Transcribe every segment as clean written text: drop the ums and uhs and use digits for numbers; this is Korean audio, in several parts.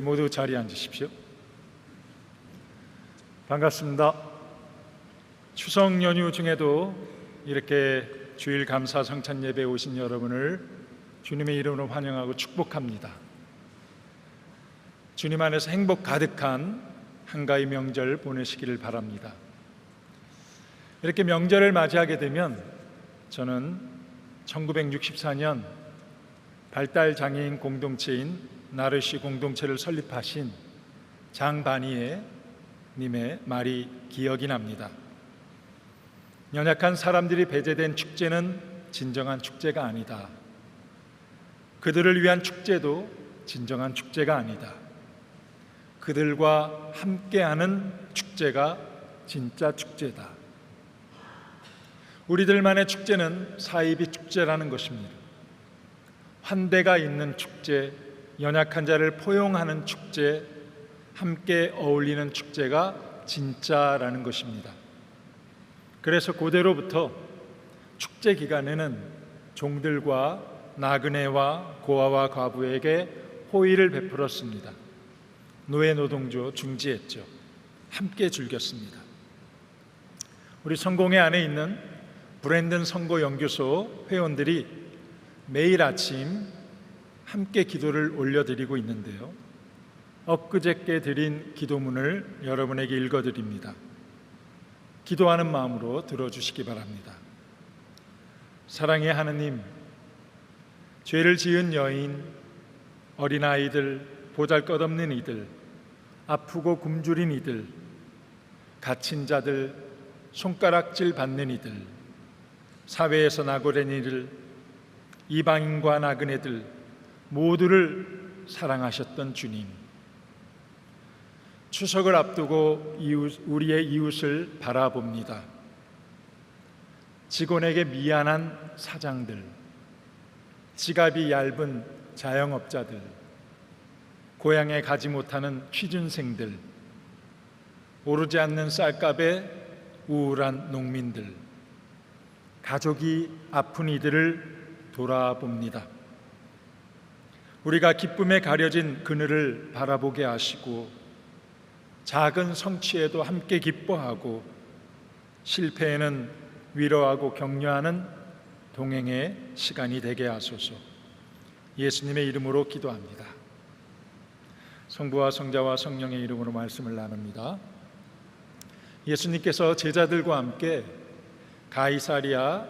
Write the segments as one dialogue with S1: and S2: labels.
S1: 모두 자리에 앉으십시오. 반갑습니다. 추석 연휴 중에도 이렇게 주일 감사 성찬 예배에 오신 여러분을 주님의 이름으로 환영하고 축복합니다. 주님 안에서 행복 가득한 한가위 명절 보내시기를 바랍니다. 이렇게 명절을 맞이하게 되면 저는 1964년 발달장애인 공동체인 나르시 공동체를 설립하신 장반이에 님의 말이 기억이 납니다. 연약한 사람들이 배제된 축제는 진정한 축제가 아니다. 그들을 위한 축제도 진정한 축제가 아니다. 그들과 함께하는 축제가 진짜 축제다. 우리들만의 축제는 사이비 축제라는 것입니다. 환대가 있는 축제, 연약한 자를 포용하는 축제, 함께 어울리는 축제가 진짜라는 것입니다. 그래서 고대로부터 축제 기간에는 종들과 나그네와 고아와 과부에게 호의를 베풀었습니다. 노예 노동조 중지했죠. 함께 즐겼습니다. 우리 성공회 안에 있는 브랜든 선고 연구소 회원들이 매일 아침 함께 기도를 올려드리고 있는데요, 엊그저께 드린 기도문을 여러분에게 읽어드립니다. 기도하는 마음으로 들어주시기 바랍니다. 사랑의 하느님, 죄를 지은 여인, 어린아이들, 보잘것없는 이들, 아프고 굶주린 이들, 갇힌 자들, 손가락질 받는 이들, 사회에서 낙오된 이들, 이방인과 나그네들 모두를 사랑하셨던 주님, 추석을 앞두고 우리의 이웃을 바라봅니다. 직원에게 미안한 사장들, 지갑이 얇은 자영업자들, 고향에 가지 못하는 취준생들, 오르지 않는 쌀값에 우울한 농민들, 가족이 아픈 이들을 돌아봅니다. 우리가 기쁨에 가려진 그늘을 바라보게 하시고 작은 성취에도 함께 기뻐하고 실패에는 위로하고 격려하는 동행의 시간이 되게 하소서. 예수님의 이름으로 기도합니다. 성부와 성자와 성령의 이름으로 말씀을 나눕니다. 예수님께서 제자들과 함께 가이사랴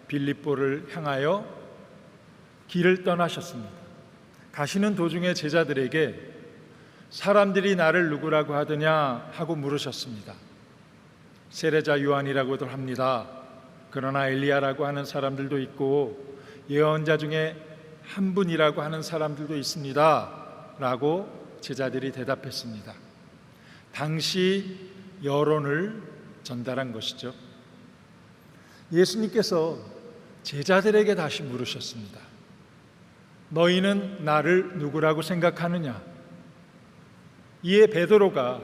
S1: 빌립보를 향하여 길을 떠나셨습니다. 가시는 도중에 제자들에게 사람들이 나를 누구라고 하더냐 하고 물으셨습니다. 세례자 요한이라고도 합니다. 그러나 엘리야라고 하는 사람들도 있고 예언자 중에 한 분이라고 하는 사람들도 있습니다 라고 제자들이 대답했습니다. 당시 여론을 전달한 것이죠. 예수님께서 제자들에게 다시 물으셨습니다. 너희는 나를 누구라고 생각하느냐? 이에 베드로가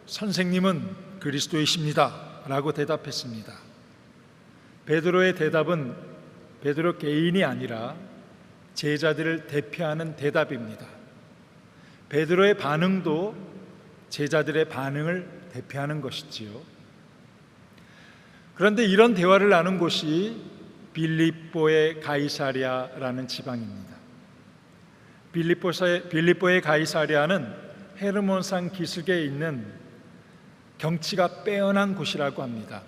S1: 선생님은 그리스도이십니다 라고 대답했습니다. 베드로의 대답은 베드로 개인이 아니라 제자들을 대표하는 대답입니다. 베드로의 반응도 제자들의 반응을 대표하는 것이지요. 그런데 이런 대화를 나눈 곳이 빌립보의 가이사랴라는 지방입니다. 빌립보의 가이사랴는 헤르몬산 기슭에 있는 경치가 빼어난 곳이라고 합니다.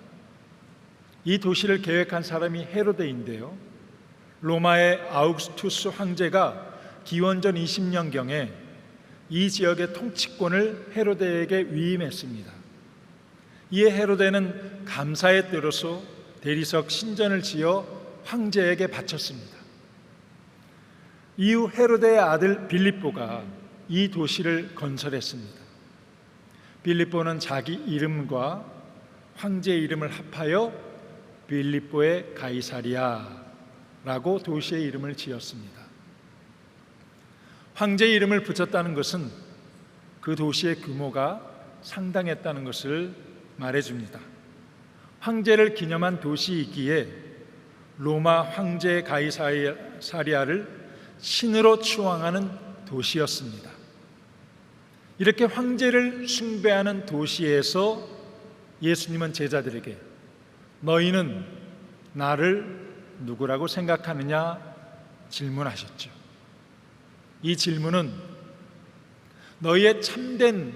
S1: 이 도시를 계획한 사람이 헤로데인데요, 로마의 아우구스투스 황제가 기원전 20년경에 이 지역의 통치권을 헤로데에게 위임했습니다. 이에 헤로데는 감사의 뜻으로 대리석 신전을 지어 황제에게 바쳤습니다. 이후 헤로데의 아들 빌립보가 이 도시를 건설했습니다. 빌립보는 자기 이름과 황제 이름을 합하여 빌립보의 가이사랴라고 도시의 이름을 지었습니다. 황제 이름을 붙였다는 것은 그 도시의 규모가 상당했다는 것을 말해줍니다. 황제를 기념한 도시이기에 로마 황제 가이사랴를 신으로 추앙하는 도시였습니다. 이렇게 황제를 숭배하는 도시에서 예수님은 제자들에게 너희는 나를 누구라고 생각하느냐 질문하셨죠. 이 질문은 너희의 참된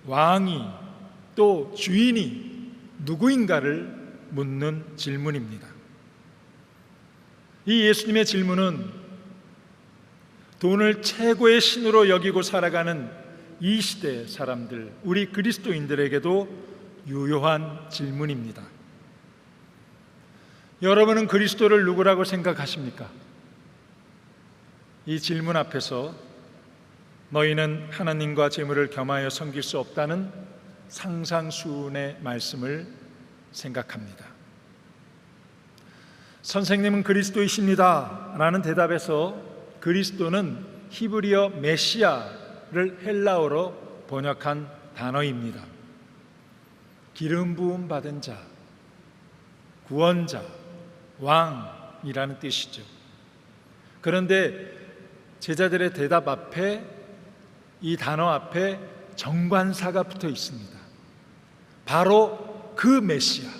S1: 왕이 또 주인이 누구인가를 묻는 질문입니다. 이 예수님의 질문은 돈을 최고의 신으로 여기고 살아가는 이 시대의 사람들, 우리 그리스도인들에게도 유효한 질문입니다. 여러분은 그리스도를 누구라고 생각하십니까? 이 질문 앞에서 너희는 하나님과 재물을 겸하여 섬길 수 없다는 상상수훈의 말씀을 생각합니다. 선생님은 그리스도이십니다 라는 대답에서 그리스도는 히브리어 메시아를 헬라어로 번역한 단어입니다. 기름 부음 받은 자, 구원자, 왕이라는 뜻이죠. 그런데 제자들의 대답 앞에, 이 단어 앞에 정관사가 붙어 있습니다. 바로 그 메시아,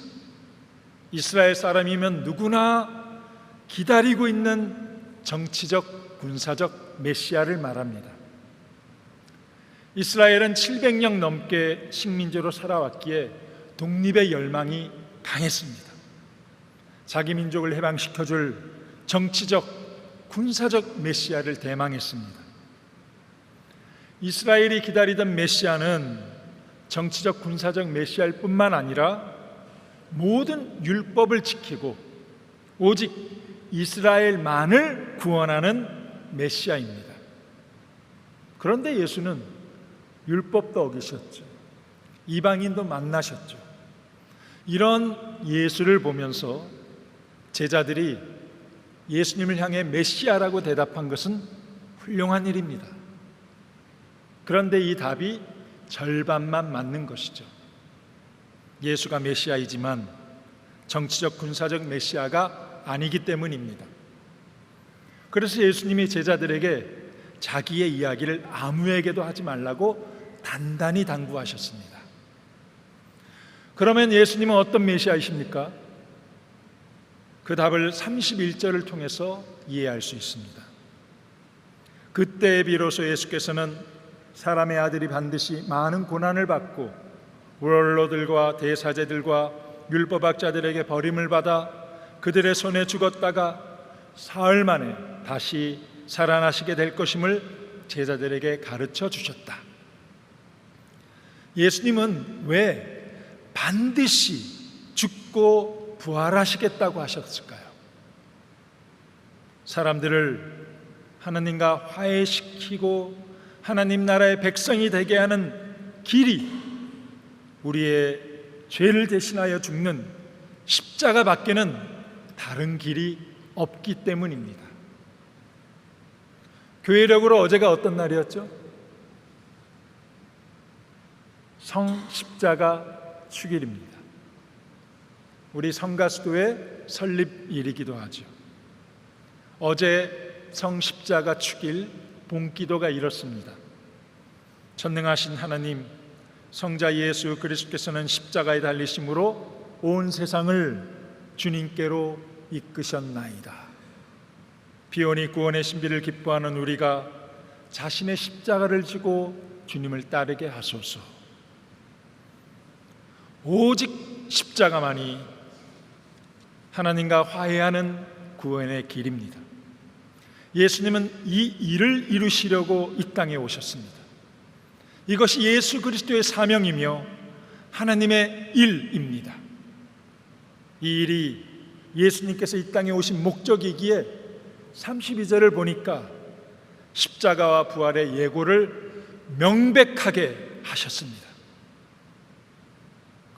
S1: 이스라엘 사람이면 누구나 기다리고 있는 정치적, 군사적 메시아를 말합니다. 이스라엘은 700년 넘게 식민지로 살아왔기에 독립의 열망이 강했습니다. 자기 민족을 해방시켜줄 정치적, 군사적 메시아를 대망했습니다. 이스라엘이 기다리던 메시아는 정치적, 군사적 메시아일 뿐만 아니라 모든 율법을 지키고 오직 이스라엘만을 구원하는 메시아입니다. 그런데 예수는 율법도 어기셨죠. 이방인도 만나셨죠. 이런 예수를 보면서 제자들이 예수님을 향해 메시아라고 대답한 것은 훌륭한 일입니다. 그런데 이 답이 절반만 맞는 것이죠. 예수가 메시아이지만 정치적, 군사적 메시아가 아니기 때문입니다. 그래서 예수님이 제자들에게 자기의 이야기를 아무에게도 하지 말라고 단단히 당부하셨습니다. 그러면 예수님은 어떤 메시아이십니까? 그 답을 31절을 통해서 이해할 수 있습니다. 그때 비로소 예수께서는 사람의 아들이 반드시 많은 고난을 받고 원로들과 대사제들과 율법학자들에게 버림을 받아 그들의 손에 죽었다가 사흘 만에 다시 살아나시게 될 것임을 제자들에게 가르쳐 주셨다. 예수님은 왜 반드시 죽고 부활하시겠다고 하셨을까요? 사람들을 하나님과 화해시키고 하나님 나라의 백성이 되게 하는 길이 우리의 죄를 대신하여 죽는 십자가밖에는 다른 길이 없기 때문입니다. 교회력으로 어제가 어떤 날이었죠? 성십자가 축일입니다. 우리 성가수도의 설립일이기도 하죠. 어제 성십자가 축일 본기도가 이렇습니다. 전능하신 하나님, 성자 예수 그리스도께서는 십자가에 달리심으로 온 세상을 주님께로 이끄셨나이다. 비오니 구원의 신비를 기뻐하는 우리가 자신의 십자가를 지고 주님을 따르게 하소서. 오직 십자가만이 하나님과 화해하는 구원의 길입니다. 예수님은 이 일을 이루시려고 이 땅에 오셨습니다. 이것이 예수 그리스도의 사명이며 하나님의 일입니다. 이 일이 예수님께서 이 땅에 오신 목적이기에 32절을 보니까 십자가와 부활의 예고를 명백하게 하셨습니다.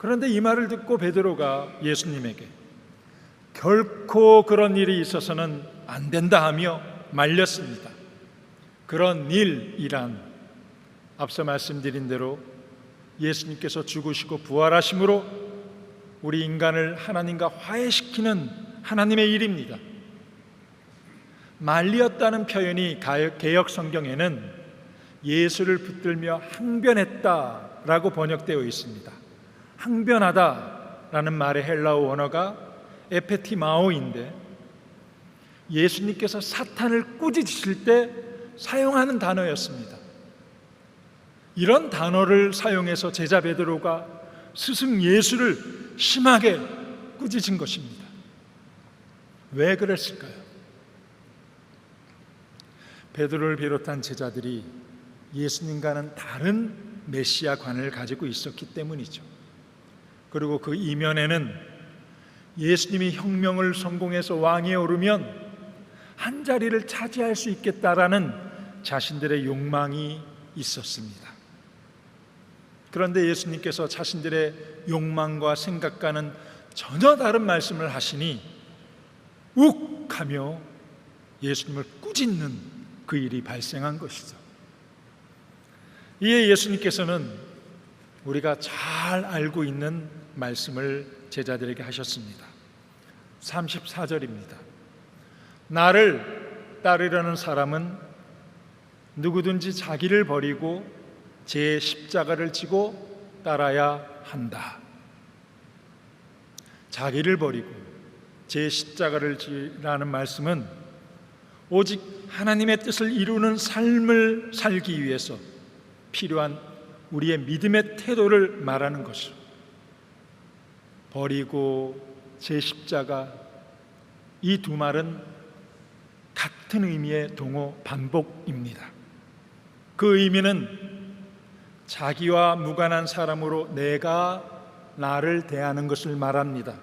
S1: 그런데 이 말을 듣고 베드로가 예수님에게 결코 그런 일이 있어서는 안 된다 하며 말렸습니다. 그런 일이란 앞서 말씀드린 대로 예수님께서 죽으시고 부활하심으로 우리 인간을 하나님과 화해시키는 하나님의 일입니다. 말리었다는 표현이 개역 성경에는 예수를 붙들며 항변했다라고 번역되어 있습니다. 항변하다라는 말의 헬라어 원어가 에페티마오인데 예수님께서 사탄을 꾸짖으실 때 사용하는 단어였습니다. 이런 단어를 사용해서 제자 베드로가 스승 예수를 심하게 꾸짖은 것입니다. 왜 그랬을까요? 베드로를 비롯한 제자들이 예수님과는 다른 메시아관을 가지고 있었기 때문이죠. 그리고 그 이면에는 예수님이 혁명을 성공해서 왕위에 오르면 한 자리를 차지할 수 있겠다라는 자신들의 욕망이 있었습니다. 그런데 예수님께서 자신들의 욕망과 생각과는 전혀 다른 말씀을 하시니 욱하며 예수님을 꾸짖는 그 일이 발생한 것이죠. 이에 예수님께서는 우리가 잘 알고 있는 말씀을 제자들에게 하셨습니다. 34절입니다. 나를 따르려는 사람은 누구든지 자기를 버리고 제 십자가를 지고 따라야 한다. 자기를 버리고 제 십자가를 지라는 말씀은 오직 하나님의 뜻을 이루는 삶을 살기 위해서 필요한 우리의 믿음의 태도를 말하는 것이죠. 버리고 제 십자가, 이 두 말은 같은 의미의 동어 반복입니다. 그 의미는 자기와 무관한 사람으로 내가 나를 대하는 것을 말합니다.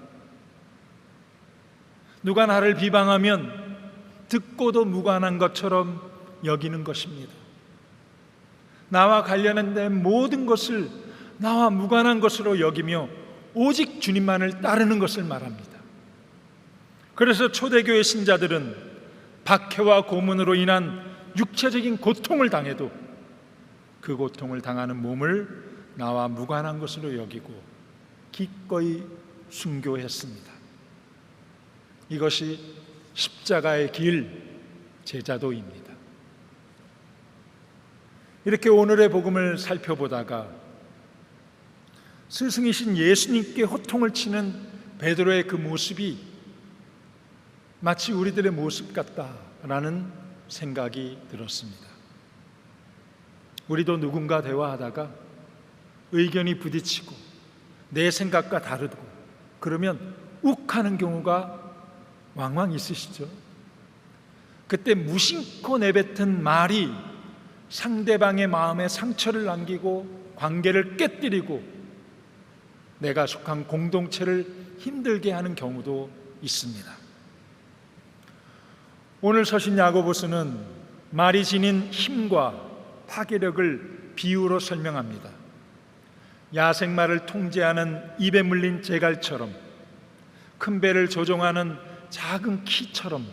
S1: 누가 나를 비방하면 듣고도 무관한 것처럼 여기는 것입니다. 나와 관련된 모든 것을 나와 무관한 것으로 여기며 오직 주님만을 따르는 것을 말합니다. 그래서 초대교회 신자들은 박해와 고문으로 인한 육체적인 고통을 당해도 그 고통을 당하는 몸을 나와 무관한 것으로 여기고 기꺼이 순교했습니다. 이것이 십자가의 길, 제자도입니다. 이렇게 오늘의 복음을 살펴보다가 스승이신 예수님께 호통을 치는 베드로의 그 모습이 마치 우리들의 모습 같다라는 생각이 들었습니다. 우리도 누군가 대화하다가 의견이 부딪히고 내 생각과 다르고 그러면 욱하는 경우가 왕왕 있으시죠? 그때 무심코 내뱉은 말이 상대방의 마음에 상처를 남기고 관계를 깨뜨리고 내가 속한 공동체를 힘들게 하는 경우도 있습니다. 오늘 서신 야고보서는 말이 지닌 힘과 파괴력을 비유로 설명합니다. 야생마를 통제하는 입에 물린 제갈처럼, 큰 배를 조종하는 작은 키처럼,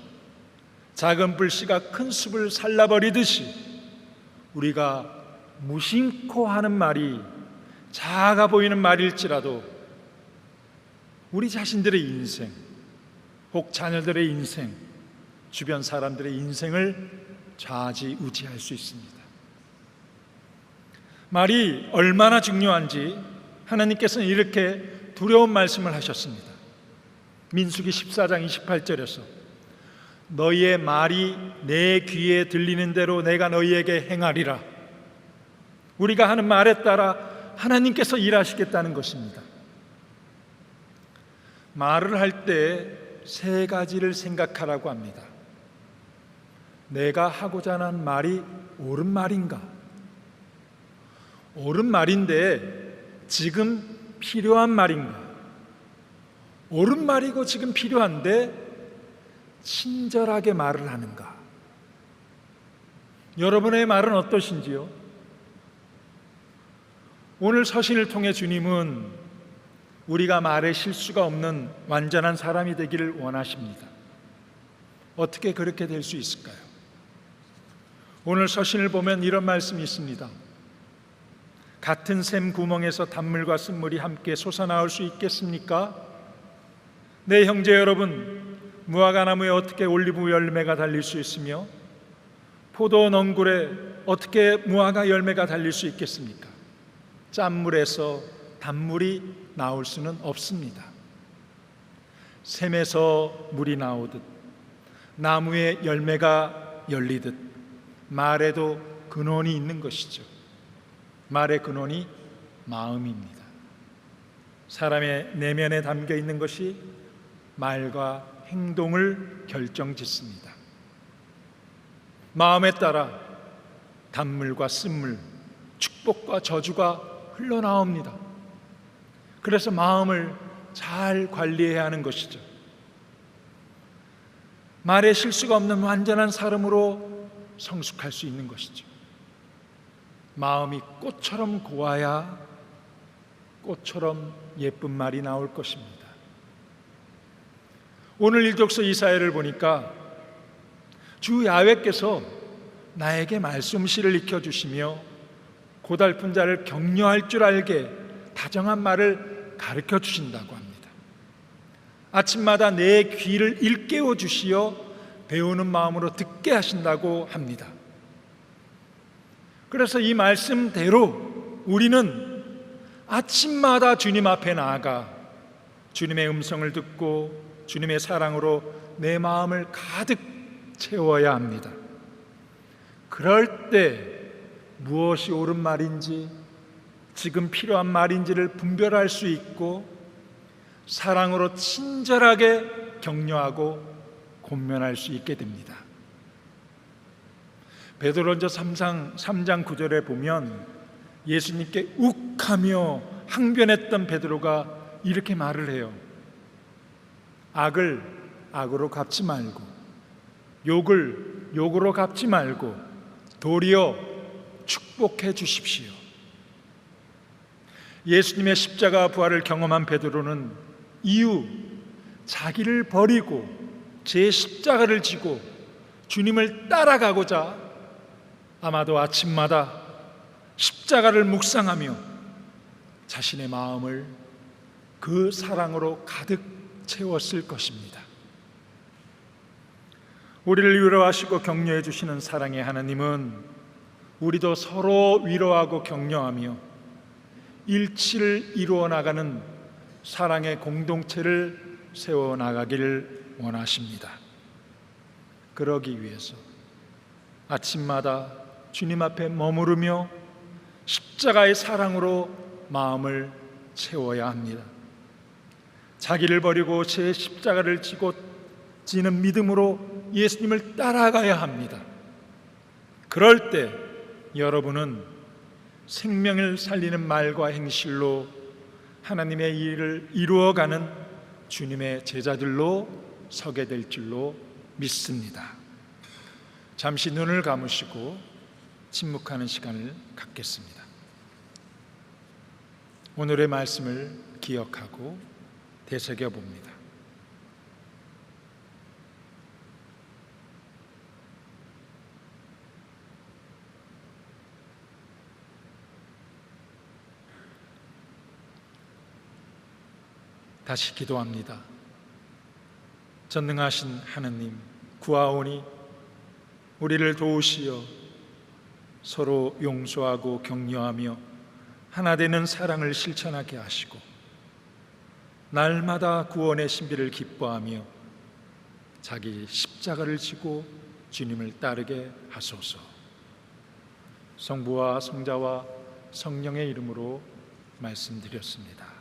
S1: 작은 불씨가 큰 숲을 살라버리듯이 우리가 무심코 하는 말이 작아 보이는 말일지라도 우리 자신들의 인생, 혹 자녀들의 인생, 주변 사람들의 인생을 좌지우지할 수 있습니다. 말이 얼마나 중요한지 하나님께서는 이렇게 두려운 말씀을 하셨습니다. 민수기 14장 28절에서 너희의 말이 내 귀에 들리는 대로 내가 너희에게 행하리라. 우리가 하는 말에 따라 하나님께서 일하시겠다는 것입니다. 말을 할 때 세 가지를 생각하라고 합니다. 내가 하고자 하는 말이 옳은 말인가? 옳은 말인데 지금 필요한 말인가? 옳은 말이고 지금 필요한데 친절하게 말을 하는가? 여러분의 말은 어떠신지요? 오늘 서신을 통해 주님은 우리가 말에 실수가 없는 완전한 사람이 되기를 원하십니다. 어떻게 그렇게 될 수 있을까요? 오늘 서신을 보면 이런 말씀이 있습니다. 같은 샘 구멍에서 단물과 쓴물이 함께 솟아나올 수 있겠습니까? 네, 형제 여러분, 무화과나무에 어떻게 올리브 열매가 달릴 수 있으며 포도 넝굴에 어떻게 무화과 열매가 달릴 수 있겠습니까? 짠물에서 단물이 나올 수는 없습니다. 샘에서 물이 나오듯 나무에 열매가 열리듯 말에도 근원이 있는 것이죠. 말의 근원이 마음입니다. 사람의 내면에 담겨 있는 것이 말과 행동을 결정짓습니다. 마음에 따라 단물과 쓴물, 축복과 저주가 흘러나옵니다. 그래서 마음을 잘 관리해야 하는 것이죠. 말에 실수가 없는 완전한 사람으로 성숙할 수 있는 것이죠. 마음이 꽃처럼 고와야 꽃처럼 예쁜 말이 나올 것입니다. 오늘 일독서 이사야를 보니까 주 야훼께서 나에게 말씀실을 익혀주시며 고달픈 자를 격려할 줄 알게 다정한 말을 가르쳐 주신다고 합니다. 아침마다 내 귀를 일깨워 주시어 배우는 마음으로 듣게 하신다고 합니다. 그래서 이 말씀대로 우리는 아침마다 주님 앞에 나아가 주님의 음성을 듣고 주님의 사랑으로 내 마음을 가득 채워야 합니다. 그럴 때 무엇이 옳은 말인지 지금 필요한 말인지를 분별할 수 있고 사랑으로 친절하게 격려하고 권면할 수 있게 됩니다. 베드로전서 3장 9절에 보면 예수님께 욱하며 항변했던 베드로가 이렇게 말을 해요. 악을 악으로 갚지 말고 욕을 욕으로 갚지 말고 도리어 축복해 주십시오. 예수님의 십자가 부활을 경험한 베드로는 이후 자기를 버리고 제 십자가를 지고 주님을 따라가고자 아마도 아침마다 십자가를 묵상하며 자신의 마음을 그 사랑으로 가득 채웠을 것입니다. 우리를 위로하시고 격려해 주시는 사랑의 하나님은 우리도 서로 위로하고 격려하며 일치를 이루어 나가는 사랑의 공동체를 세워 나가기를 원하십니다. 그러기 위해서 아침마다 주님 앞에 머무르며 십자가의 사랑으로 마음을 채워야 합니다. 자기를 버리고 제 십자가를 지고 지는 믿음으로 예수님을 따라가야 합니다. 그럴 때 여러분은 생명을 살리는 말과 행실로 하나님의 일을 이루어가는 주님의 제자들로 서게 될 줄로 믿습니다. 잠시 눈을 감으시고 침묵하는 시간을 갖겠습니다. 오늘의 말씀을 기억하고 되새겨 봅니다. 다시 기도합니다. 전능하신 하느님, 구하오니 우리를 도우시어 서로 용서하고 격려하며 하나 되는 사랑을 실천하게 하시고 날마다 구원의 신비를 기뻐하며 자기 십자가를 지고 주님을 따르게 하소서. 성부와 성자와 성령의 이름으로 말씀드렸습니다.